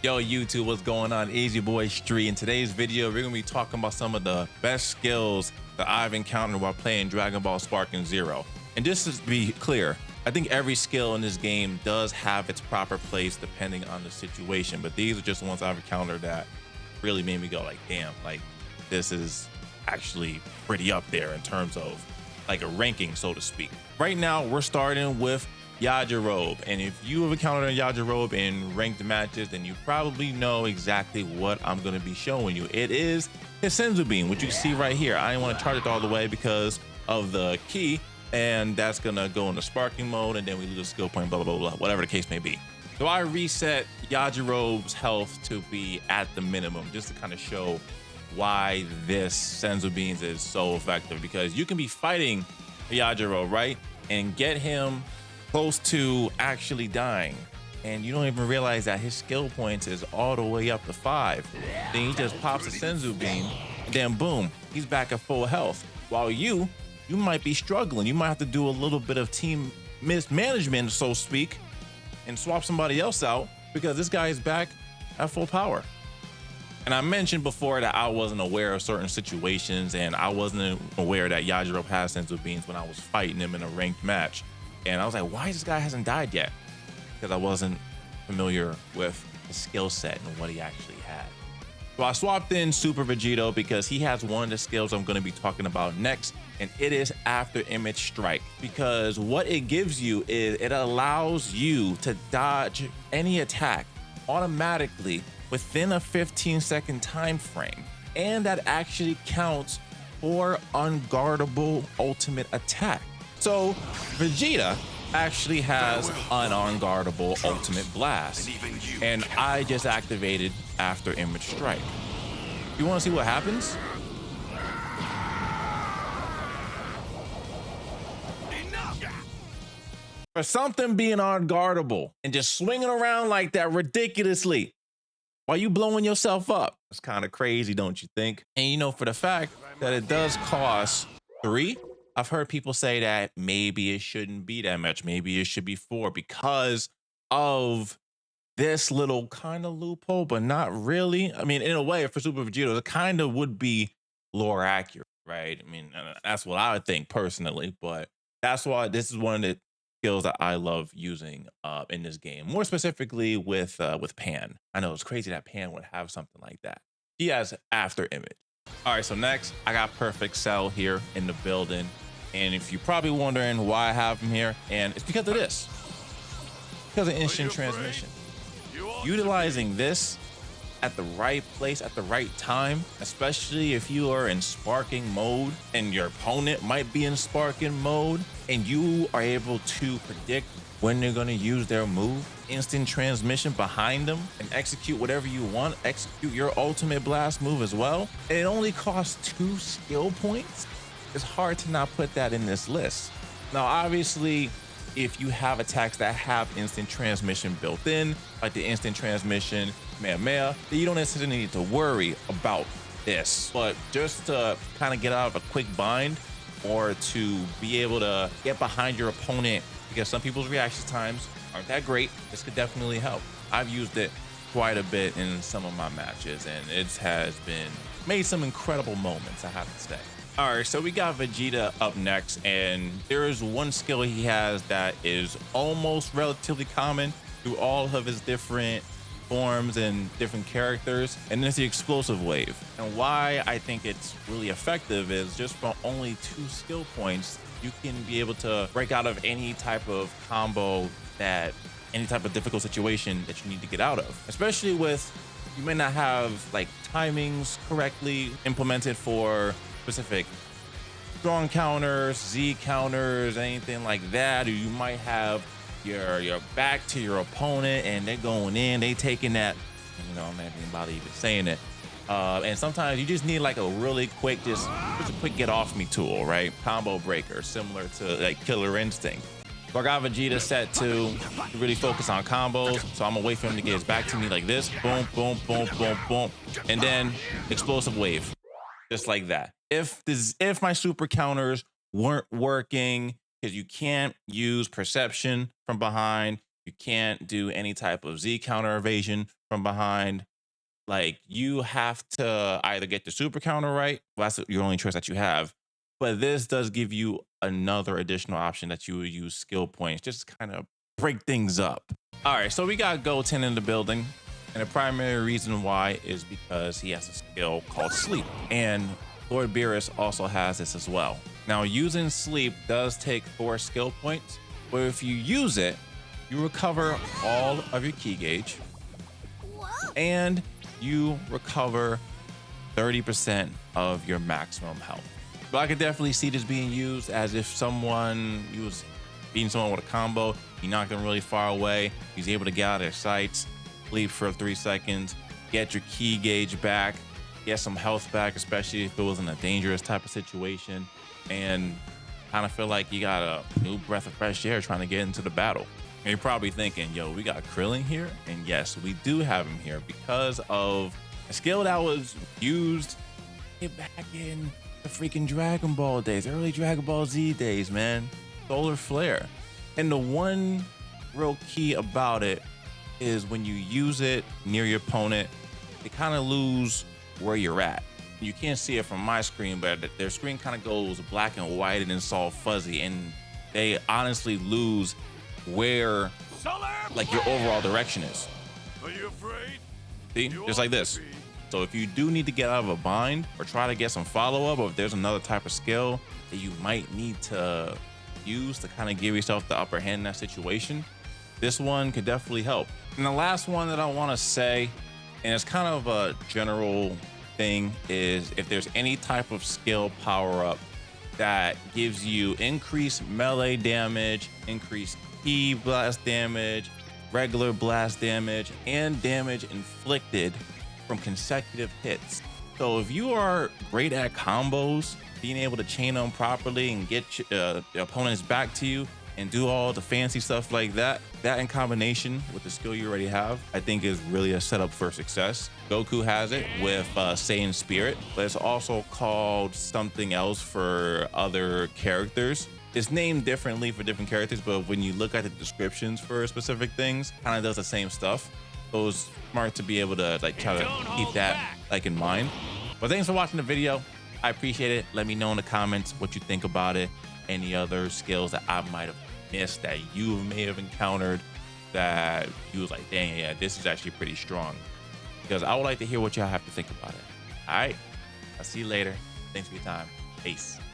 Yo, YouTube, what's going on? It's your boy Stree. In today's video, we're gonna be talking about some of the best skills that I've encountered while playing Dragon Ball Sparking Zero. And just to be clear, I think every skill in this game does have its proper place depending on the situation, but these are just the ones I've encountered that really made me go like, damn, like this is actually pretty up there in terms of like a ranking, so to speak. Right now, we're starting with Yajirobe, and if you have encountered a Yajirobe in ranked matches, then you probably know exactly what I'm going to be showing you. It is his Senzu beam, which you see right here. I didn't want to charge it all the way because of the key, and that's going to go into sparking mode, and then we lose a skill point, blah, blah, blah, blah, whatever the case may be. So I reset Yajirobe's health to be at the minimum, just to kind of show why this Senzu beams is so effective, because you can be fighting Yajirobe, right, and get him close to actually dying, and you don't even realize that his skill points is all the way up to 5. Then he just pops a Senzu beam, and then boom, he's back at full health. While you might be struggling. You might have to do a little bit of team mismanagement, so to speak, and swap somebody else out because this guy is back at full power. And I mentioned before that I wasn't aware of certain situations, and I wasn't aware that Yajirobe has Senzu beams when I was fighting him in a ranked match. And I was like, why this guy hasn't died yet? Because I wasn't familiar with the skill set and what he actually had. So I swapped in Super Vegito because he has one of the skills I'm going to be talking about next, and it is Afterimage Strike. Because what it gives you is it allows you to dodge any attack automatically within a 15-second time frame, and that actually counts for unguardable ultimate attack. So Vegeta actually has an unguardable ultimate blast, and I just activated Afterimage Strike. You want to see what happens? For something being unguardable and just swinging around like that ridiculously while you blowing yourself up, it's kind of crazy, don't you think? And you know, for the fact that it does cost 3, I've heard people say that maybe it shouldn't be that much. Maybe it should be 4 because of this little kind of loophole, but not really. I mean, in a way, for Super Vegito, it kind of would be lore accurate, right? I mean, that's what I would think personally, but that's why this is one of the skills that I love using in this game, more specifically with Pan. I know it's crazy that Pan would have something like that. He has Afterimage. All right, so next I got Perfect Cell here in the building. And if you're probably wondering why I have him here, and it's because of this. Because of instant transmission. Utilizing this at the right place at the right time, especially if you are in sparking mode and your opponent might be in sparking mode, and you are able to predict when they're going to use their move, instant transmission behind them, and execute whatever you want, execute your ultimate blast move as well. And it only costs 2 skill points. It's hard to not put that in this list. Now, obviously, if you have attacks that have instant transmission built in, like the instant transmission Kamehameha, then you don't necessarily need to worry about this. But just to kind of get out of a quick bind, or to be able to get behind your opponent, because some people's reaction times aren't that great, this could definitely help. I've used it quite a bit in some of my matches, and it has been made some incredible moments, I have to say. All right, so we got Vegeta up next, and there is one skill he has that is almost relatively common through all of his different forms and different characters, and it's the explosive wave. And why I think it's really effective is just from only 2 skill points, you can be able to break out of any type of combo, that any type of difficult situation that you need to get out of, especially with, you may not have like timings correctly implemented for specific strong counters, Z counters, anything like that, or you might have your back to your opponent and they're going in, they taking that, you know, I'm not even about to even saying it. And sometimes you just need like a really quick, just a quick get off me tool, right? Combo breaker, similar to like Killer Instinct. So I got Vegeta set to really focus on combos. So I'm gonna wait for him to get his back to me like this. Boom, boom, boom, boom, boom. And then explosive wave. Just like that. If my super counters weren't working, because you can't use perception from behind, You can't do any type of Z counter evasion from behind. Like you have to either get the super counter right. Well, that's your only choice that you have. But this does give you another additional option that you would use skill points just to kind of break things up. All right, so we got Goten in the building. And the primary reason why is because he has a skill called Sleep. And Lord Beerus also has this as well. Now, using Sleep does take 4 skill points, but if you use it, you recover all of your key gauge and you recover 30% of your maximum health. But I could definitely see this being used as if you was beating someone with a combo, you knock them really far away, he's able to get out of their sights, sleep for 3 seconds, get your key gauge back, get some health back, especially if it was in a dangerous type of situation, and kind of feel like you got a new breath of fresh air trying to get into the battle. And you're probably thinking, yo, we got Krillin here? And yes, we do have him here because of a skill that was used back in the freaking Dragon Ball days, early Dragon Ball Z days, man. Solar Flare. And the one real key about it is when you use it near your opponent, they kind of lose where you're at. You can't see it from my screen, but their screen kind of goes black and white and it's all fuzzy, and they honestly lose where like your overall direction is. Are you afraid? See, just like this. So if you do need to get out of a bind or try to get some follow-up, or if there's another type of skill that you might need to use to kind of give yourself the upper hand in that situation, this one could definitely help. And the last one that I want to say, and it's kind of a general thing, is if there's any type of skill power-up that gives you increased melee damage, increased key blast damage, regular blast damage, and damage inflicted from consecutive hits. So if you are great at combos, being able to chain them properly and get the opponents back to you and do all the fancy stuff like that, that in combination with the skill you already have, I think is really a setup for success. Goku has it with Saiyan Spirit, but it's also called something else for other characters. It's named differently for different characters, but when you look at the descriptions for specific things, kind of does the same stuff. So it's smart to be able to like try to keep that like in mind. But thanks for watching the video. I appreciate it. Let me know in the comments what you think about it. Any other skills that I might have missed that you may have encountered that you was like, dang, yeah, this is actually pretty strong. Because I would like to hear what y'all have to think about it. All right, I'll see you later. Thanks for your time. Peace.